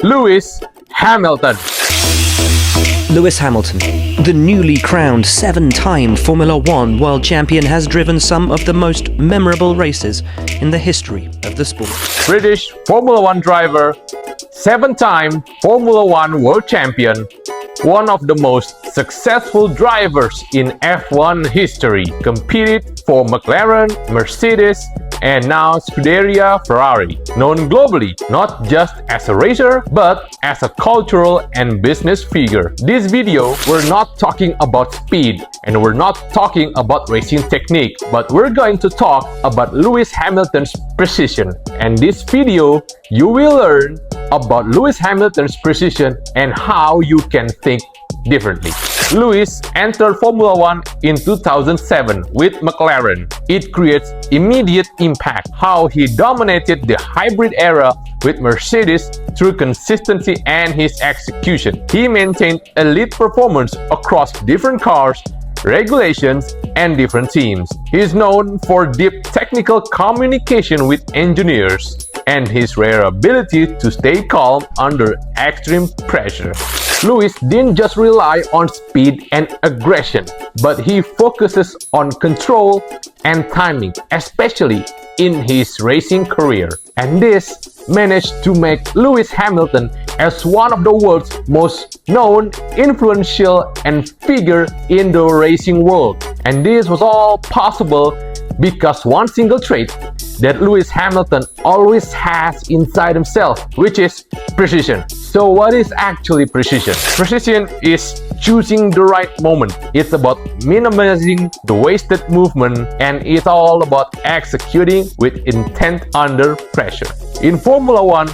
Lewis Hamilton. Lewis Hamilton, the newly crowned 7-time Formula One world champion, has driven some of the most memorable races in the history of the sport. British Formula One driver, 7-time Formula One world champion, one of the most successful drivers in F1 history, competed for McLaren, Mercedes, and now Scuderia Ferrari, known globally not just as a racer but as a cultural and business figure. This video, we're not talking about speed and we're not talking about racing technique, but we're going to talk about Lewis Hamilton's precision. And this video, you will learn about Lewis Hamilton's precision and how you can think differently. Lewis entered Formula One in 2007 with McLaren. It creates immediate impact how he dominated the hybrid era with Mercedes through consistency and his execution. He maintained elite performance across different cars, regulations, and different teams. He is known for deep technical communication with engineers and his rare ability to stay calm under extreme pressure. Lewis didn't just rely on speed and aggression, but he focuses on control and timing, especially in his racing career. And this managed to make Lewis Hamilton as one of the world's most known, influential, and figure in the racing world. And this was all possible because one single trait that Lewis Hamilton always has inside himself, which is precision. So what is actually precision? Precision is choosing the right moment. It's about minimizing the wasted movement, and it's all about executing with intent under pressure. In Formula One,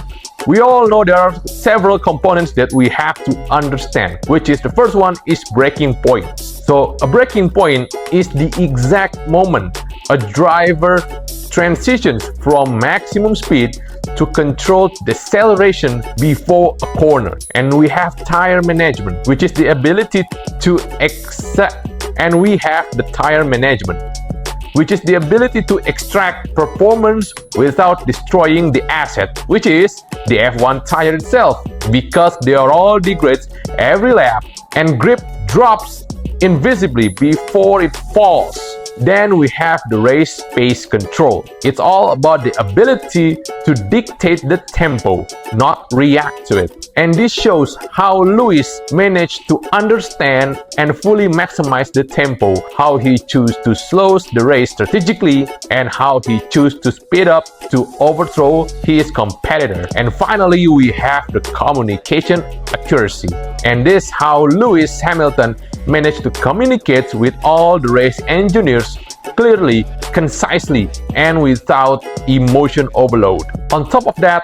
we all know there are several components that we have to understand, which is the first one is braking points. So a braking point is the exact moment a driver transitions from maximum speed to controlled deceleration before a corner. And we have tire management, which is the ability to extract performance without destroying the asset, which is the F1 tire itself, because they are all degrades every lap and grip drops invisibly before it falls. Then we have the race pace control. It's all about the ability to dictate the tempo, not react to it. And this shows how Lewis managed to understand and fully maximize the tempo, how he chose to slow the race strategically, and how he chose to speed up to overthrow his competitor. And finally, we have the communication accuracy. And this is how Lewis Hamilton managed to communicate with all the race engineers clearly, concisely, and without emotion overload. On top of that,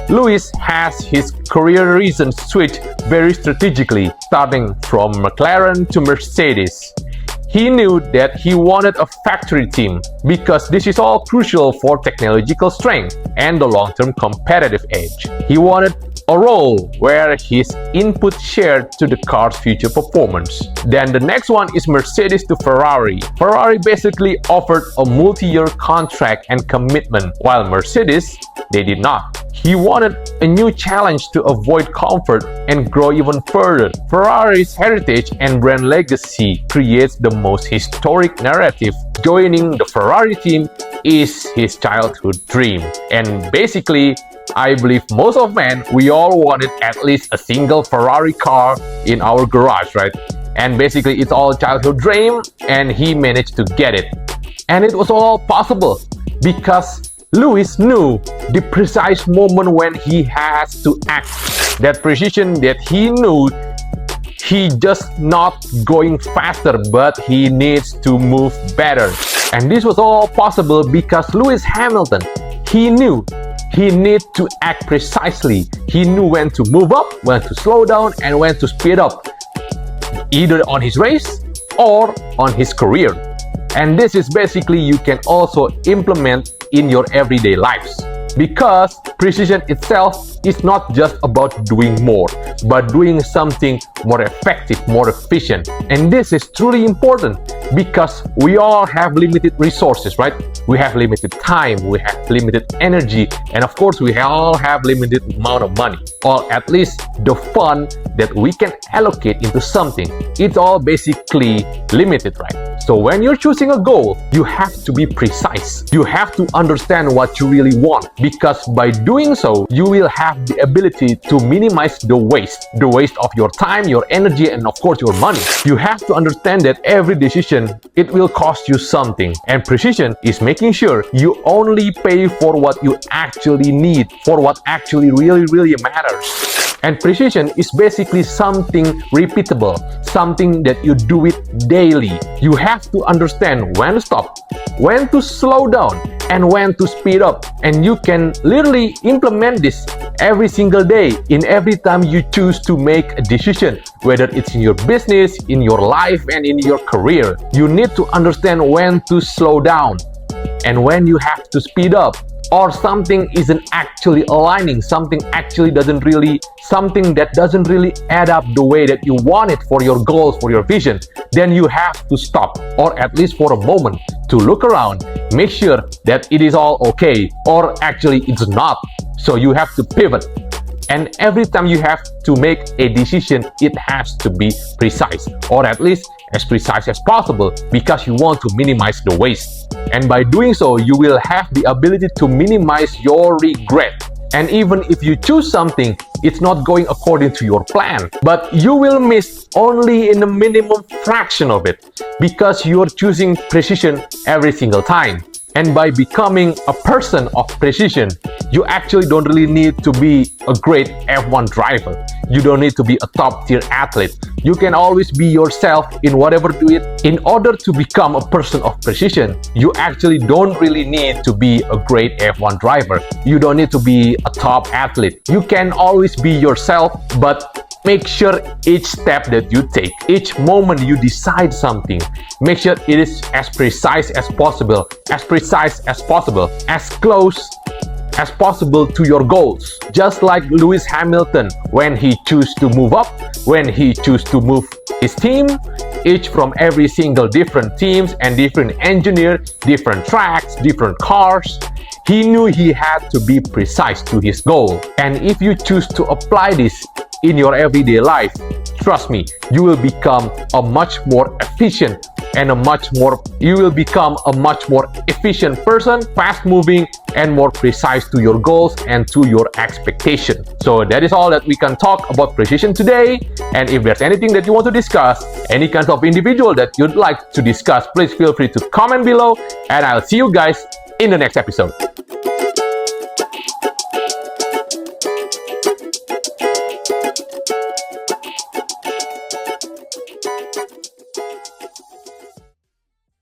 Lewis has his career reasons switched very strategically, starting from McLaren to Mercedes. He knew that he wanted a factory team because this is all crucial for technological strength and the long-term competitive edge. He wanted a role where his input shared to the car's future performance. Then the next one is Mercedes to Ferrari. Ferrari basically offered a multi-year contract and commitment, while Mercedes, they did not. He wanted a new challenge to avoid comfort and grow even further. Ferrari's heritage and brand legacy creates the most historic narrative. Joining the Ferrari team is his childhood dream. And basically, I believe most of men, we all wanted at least a single Ferrari car in our garage, right? And basically, it's all childhood dream, and he managed to get it. And it was all possible because Lewis knew the precise moment when he has to act. That precision that he knew, he just not going faster, but he needs to move better. And this was all possible because Lewis Hamilton, he knew he needed to act precisely. He knew when to move up, when to slow down, and when to speed up, either on his race or on his career. And this is basically you can also implement in your everyday lives. because precision itself is not just about doing more, but doing something more effective, more efficient. And this is truly important because we all have limited resources, right? We have limited time, we have limited energy, and of course we all have limited amount of money, or at least the fund that we can allocate into something. It's all basically limited, right? So when you're choosing a goal, you have to be precise. You have to understand what you really want, because by doing so, you will have the ability to minimize the waste of your time, your energy, and of course your money. You have to understand that every decision, it will cost you something, and precision is making sure you only pay for what you actually need, for what actually really matters. And precision is basically something repeatable, something that you do it daily. You have to understand when to stop, when to slow down, and when to speed up. And you can literally implement this every single day, in every time you choose to make a decision, whether it's in your business, in your life, and in your career. You need to understand when to slow down and when you have to speed up, or something isn't actually aligning, something that doesn't really add up the way that you want it for your goals, for your vision. Then you have to stop, or at least for a moment, to look around, make sure that it is all okay, or actually it's not. So you have to pivot. And every time you have to make a decision, it has to be precise, or at least as precise as possible, because you want to minimize the waste. And by doing so, you will have the ability to minimize your regret. And even if you choose something, it's not going according to your plan, but you will miss only in a minimum fraction of it, because you're choosing precision every single time. And by becoming a person of precision, you actually don't really need to be a great F1 driver. You don't need to be a top-tier athlete. You can always be yourself in whatever you do it. In order to become a person of precision, you actually don't really need to be a great F1 driver. You don't need to be a top athlete. You can always be yourself, but make sure each step that you take, each moment you decide something, make sure it is as precise as possible, as close as possible to your goals. Just like Lewis Hamilton, when he chose to move up, when he chose to move his team, each from every single different teams and different engineer, different tracks, different cars, he knew he had to be precise to his goal. And if you choose to apply this in your everyday life, trust me, you will become a much more efficient person, fast moving and more precise to your goals and to your expectation. So that is all that we can talk about precision today. And if there's anything that you want to discuss, any kind of individual that you'd like to discuss, please feel free to comment below, and I'll see you guys in the next episode.